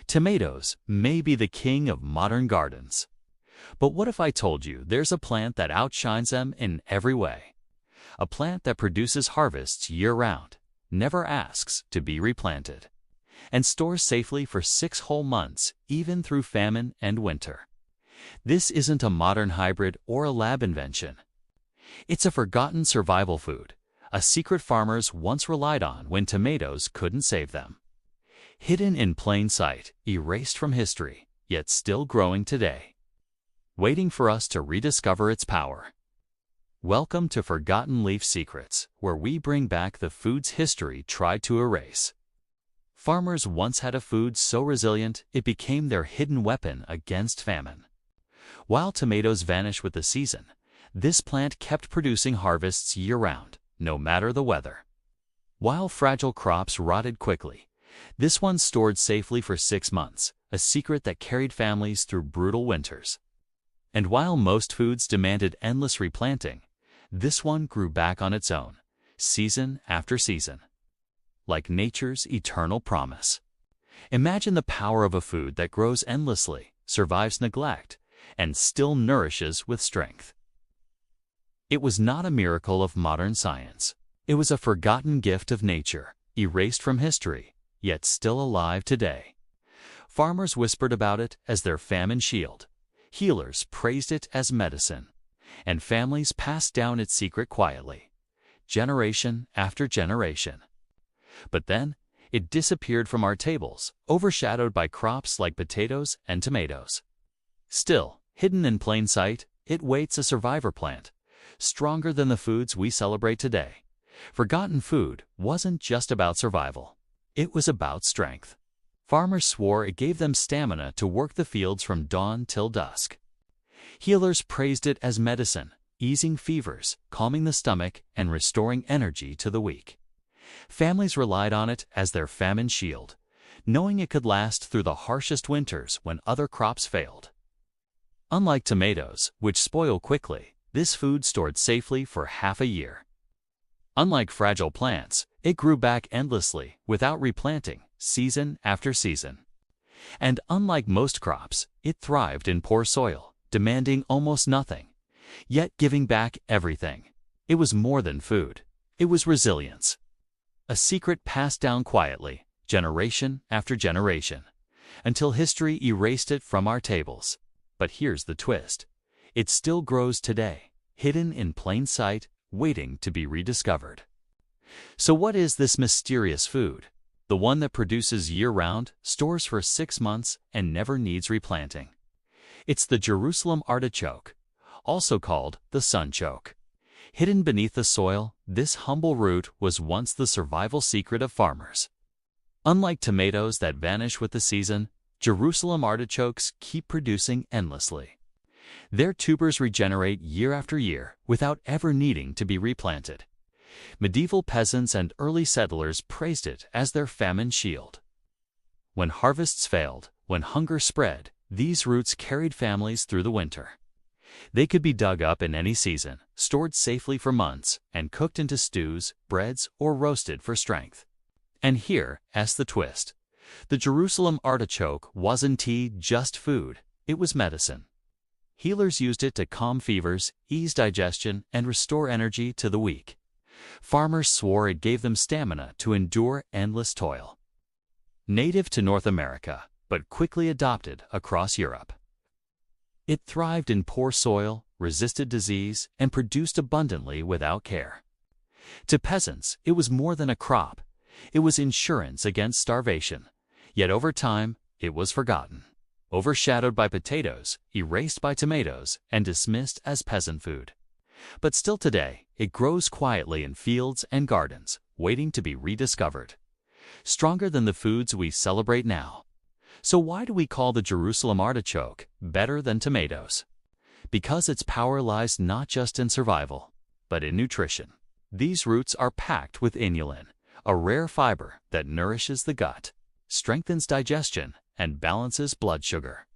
Tomatoes may be the king of modern gardens. But what if I told you there's a plant that outshines them in every way? A plant that produces harvests year-round, never asks to be replanted, and stores safely for 6 whole months, even through famine and winter. This isn't a modern hybrid or a lab invention. It's a forgotten survival food, a secret farmers once relied on when tomatoes couldn't save them. Hidden in plain sight, erased from history, yet still growing today, waiting for us to rediscover its power. Welcome to Forgotten Leaf Secrets, where we bring back the foods history tried to erase. Farmers once had a food so resilient it became their hidden weapon against famine. While tomatoes vanish with the season, this plant kept producing harvests year-round, no matter the weather. While fragile crops rotted quickly, this one stored safely for 6 months, a secret that carried families through brutal winters. And while most foods demanded endless replanting, this one grew back on its own, season after season, like nature's eternal promise. Imagine the power of a food that grows endlessly, survives neglect, and still nourishes with strength. It was not a miracle of modern science. It was a forgotten gift of nature, erased from history, yet still alive today. Farmers whispered about it as their famine shield. Healers praised it as medicine, and families passed down its secret quietly, generation after generation. But then, it disappeared from our tables, overshadowed by crops like potatoes and tomatoes. Still, hidden in plain sight, it waits a survivor plant, stronger than the foods we celebrate today. Forgotten food wasn't just about survival. It was about strength. Farmers swore it gave them stamina to work the fields from dawn till dusk. Healers praised it as medicine, easing fevers, calming the stomach, and restoring energy to the weak. Families relied on it as their famine shield, knowing it could last through the harshest winters when other crops failed. Unlike tomatoes, which spoil quickly, this food stored safely for half a year. Unlike fragile plants, it grew back endlessly without replanting, season after season. And unlike most crops, it thrived in poor soil, demanding almost nothing, yet giving back everything. It was more than food. It was resilience. A secret passed down quietly, generation after generation, until history erased it from our tables. But here's the twist. It still grows today, hidden in plain sight, waiting to be rediscovered. So what is this mysterious food? The one that produces year-round, stores for 6 months, and never needs replanting. It's the Jerusalem Artichoke, also called the Sunchoke. Hidden beneath the soil, this humble root was once the survival secret of farmers. Unlike tomatoes that vanish with the season, Jerusalem artichokes keep producing endlessly. Their tubers regenerate year after year without ever needing to be replanted. Medieval peasants and early settlers praised it as their famine shield. When harvests failed, when hunger spread, these roots carried families through the winter. They could be dug up in any season, stored safely for months, and cooked into stews, breads, or roasted for strength. And here's the twist. The Jerusalem artichoke wasn't just food, it was medicine. Healers used it to calm fevers, ease digestion, and restore energy to the weak. Farmers swore it gave them stamina to endure endless toil. Native to North America, but quickly adopted across Europe. It thrived in poor soil, resisted disease, and produced abundantly without care. To peasants, it was more than a crop. It was insurance against starvation. Yet over time, it was forgotten, overshadowed by potatoes, erased by tomatoes, and dismissed as peasant food. But still today, it grows quietly in fields and gardens, waiting to be rediscovered. Stronger than the foods we celebrate now. So why do we call the Jerusalem artichoke better than tomatoes? Because its power lies not just in survival, but in nutrition. These roots are packed with inulin, a rare fiber that nourishes the gut, strengthens digestion, and balances blood sugar.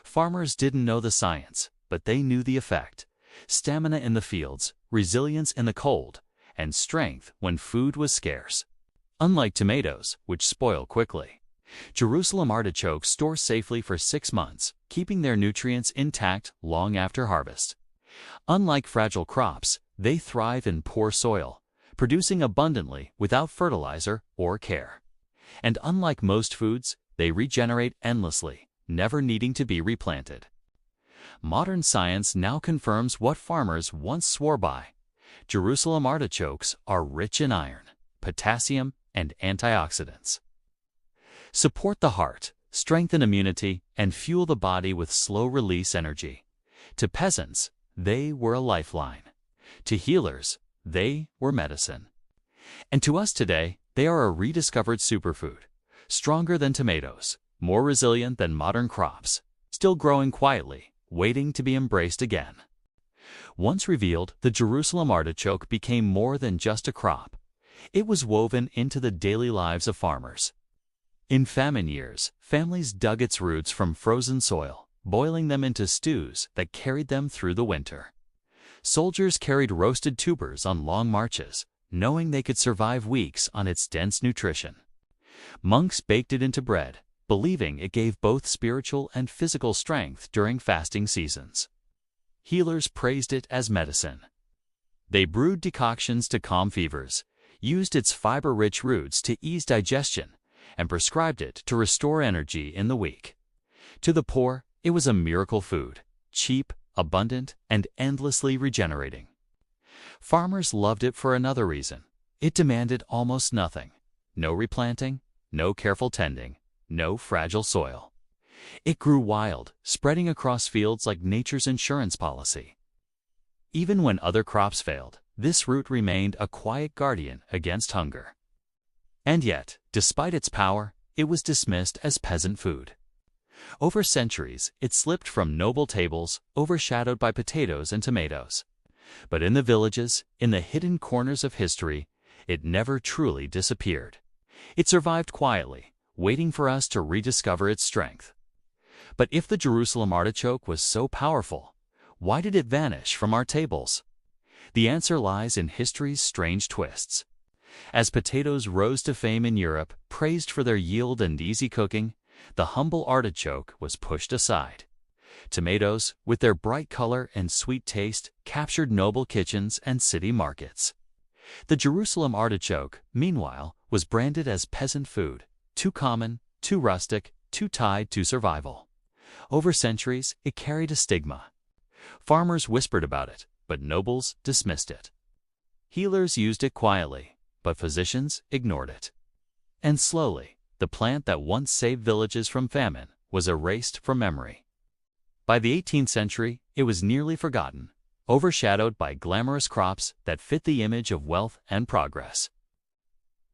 Farmers didn't know the science, but they knew the effect. Stamina in the fields, resilience in the cold, and strength when food was scarce. Unlike tomatoes, which spoil quickly, Jerusalem artichokes store safely for 6 months, keeping their nutrients intact long after harvest. Unlike fragile crops, they thrive in poor soil, producing abundantly without fertilizer or care. And unlike most foods, they regenerate endlessly, never needing to be replanted. Modern science now confirms what farmers once swore by. Jerusalem artichokes are rich in iron, potassium, and antioxidants. Support the heart, strengthen immunity, and fuel the body with slow-release energy. To peasants, they were a lifeline. To healers, they were medicine. And to us today, they are a rediscovered superfood, stronger than tomatoes, more resilient than modern crops, still growing quietly, waiting to be embraced again. Once revealed, the Jerusalem artichoke became more than just a crop. It was woven into the daily lives of farmers. In famine years, families dug its roots from frozen soil, boiling them into stews that carried them through the winter. Soldiers carried roasted tubers on long marches, knowing they could survive weeks on its dense nutrition. Monks baked it into bread, believing it gave both spiritual and physical strength during fasting seasons. Healers praised it as medicine. They brewed decoctions to calm fevers, used its fiber-rich roots to ease digestion, and prescribed it to restore energy in the weak. To the poor, it was a miracle food, cheap, abundant, and endlessly regenerating. Farmers loved it for another reason. It demanded almost nothing. No replanting, no careful tending, no fragile soil. It grew wild, spreading across fields like nature's insurance policy. Even when other crops failed, this root remained a quiet guardian against hunger. And yet, despite its power, it was dismissed as peasant food. Over centuries, it slipped from noble tables, overshadowed by potatoes and tomatoes. But in the villages, in the hidden corners of history, it never truly disappeared. It survived quietly, waiting for us to rediscover its strength. But if the Jerusalem artichoke was so powerful, why did it vanish from our tables? The answer lies in history's strange twists. As potatoes rose to fame in Europe, praised for their yield and easy cooking, the humble artichoke was pushed aside. Tomatoes, with their bright color and sweet taste, captured noble kitchens and city markets. The Jerusalem artichoke, meanwhile, was branded as peasant food, too common, too rustic, too tied to survival. Over centuries, it carried a stigma. Farmers whispered about it, but nobles dismissed it. Healers used it quietly, but physicians ignored it. And slowly, the plant that once saved villages from famine was erased from memory. By the 18th century, it was nearly forgotten, overshadowed by glamorous crops that fit the image of wealth and progress.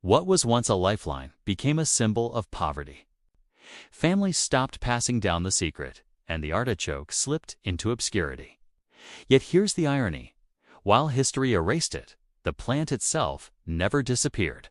What was once a lifeline became a symbol of poverty. Families stopped passing down the secret, and the artichoke slipped into obscurity. Yet here's the irony. While history erased it, the plant itself never disappeared.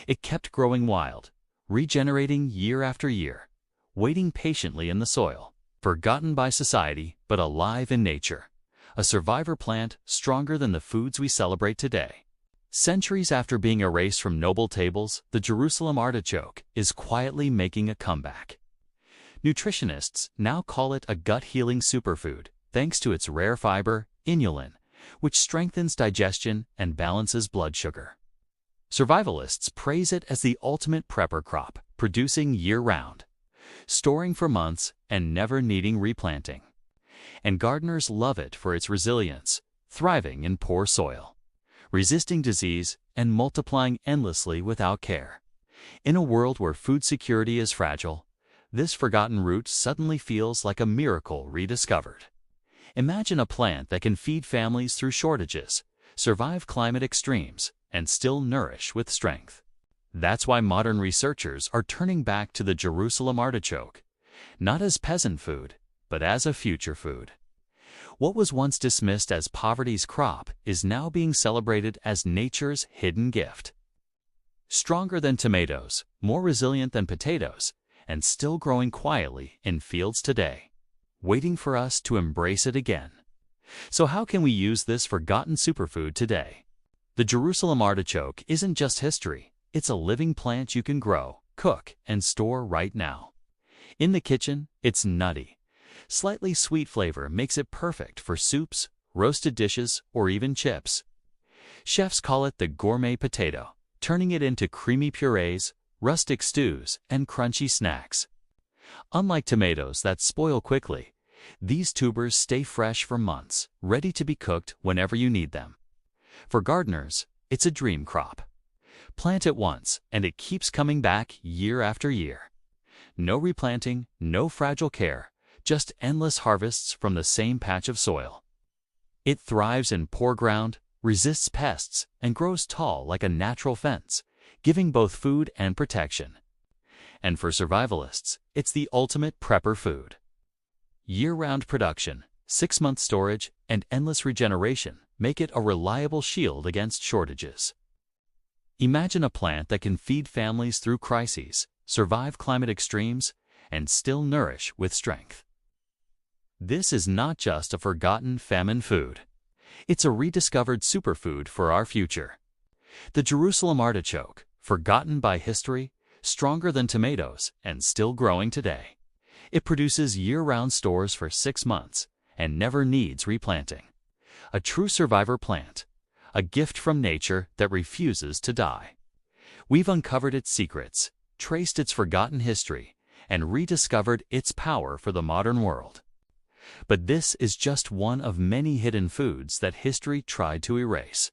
It kept growing wild, regenerating year after year, waiting patiently in the soil, forgotten by society but alive in nature, a survivor plant stronger than the foods we celebrate today. Centuries after being erased from noble tables, the Jerusalem artichoke is quietly making a comeback. Nutritionists now call it a gut-healing superfood, thanks to its rare fiber, inulin, which strengthens digestion and balances blood sugar. Survivalists praise it as the ultimate prepper crop, producing year-round, storing for months and never needing replanting. And gardeners love it for its resilience, thriving in poor soil, resisting disease, and multiplying endlessly without care. In a world where food security is fragile, this forgotten root suddenly feels like a miracle rediscovered. Imagine a plant that can feed families through shortages, survive climate extremes, and still nourish with strength. That's why modern researchers are turning back to the Jerusalem artichoke, not as peasant food, but as a future food. What was once dismissed as poverty's crop is now being celebrated as nature's hidden gift. Stronger than tomatoes, more resilient than potatoes, and still growing quietly in fields today, waiting for us to embrace it again. So how can we use this forgotten superfood today? The Jerusalem artichoke isn't just history, it's a living plant you can grow, cook, and store right now. In the kitchen, it's nutty. Slightly sweet flavor makes it perfect for soups, roasted dishes, or even chips. Chefs call it the gourmet potato, turning it into creamy purees, rustic stews, and crunchy snacks. Unlike tomatoes that spoil quickly, these tubers stay fresh for months, ready to be cooked whenever you need them. For gardeners, it's a dream crop. Plant it once, and it keeps coming back year after year. No replanting, no fragile care, just endless harvests from the same patch of soil. It thrives in poor ground, resists pests, and grows tall like a natural fence, giving both food and protection. And for survivalists, it's the ultimate prepper food. Year-round production, 6-month storage, and endless regeneration make it a reliable shield against shortages. Imagine a plant that can feed families through crises, survive climate extremes, and still nourish with strength. This is not just a forgotten famine food. It's a rediscovered superfood for our future. The Jerusalem Artichoke, forgotten by history, stronger than tomatoes, and still growing today. It produces year-round stores for 6 months and never needs replanting. A true survivor plant, a gift from nature that refuses to die. We've uncovered its secrets, traced its forgotten history, and rediscovered its power for the modern world. But this is just one of many hidden foods that history tried to erase.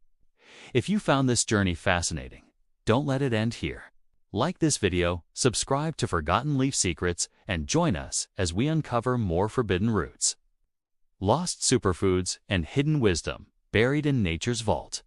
If you found this journey fascinating, don't let it end here. Like this video, subscribe to Forgotten Leaf Secrets, and join us as we uncover more forbidden roots. Lost superfoods and hidden wisdom buried in nature's vault.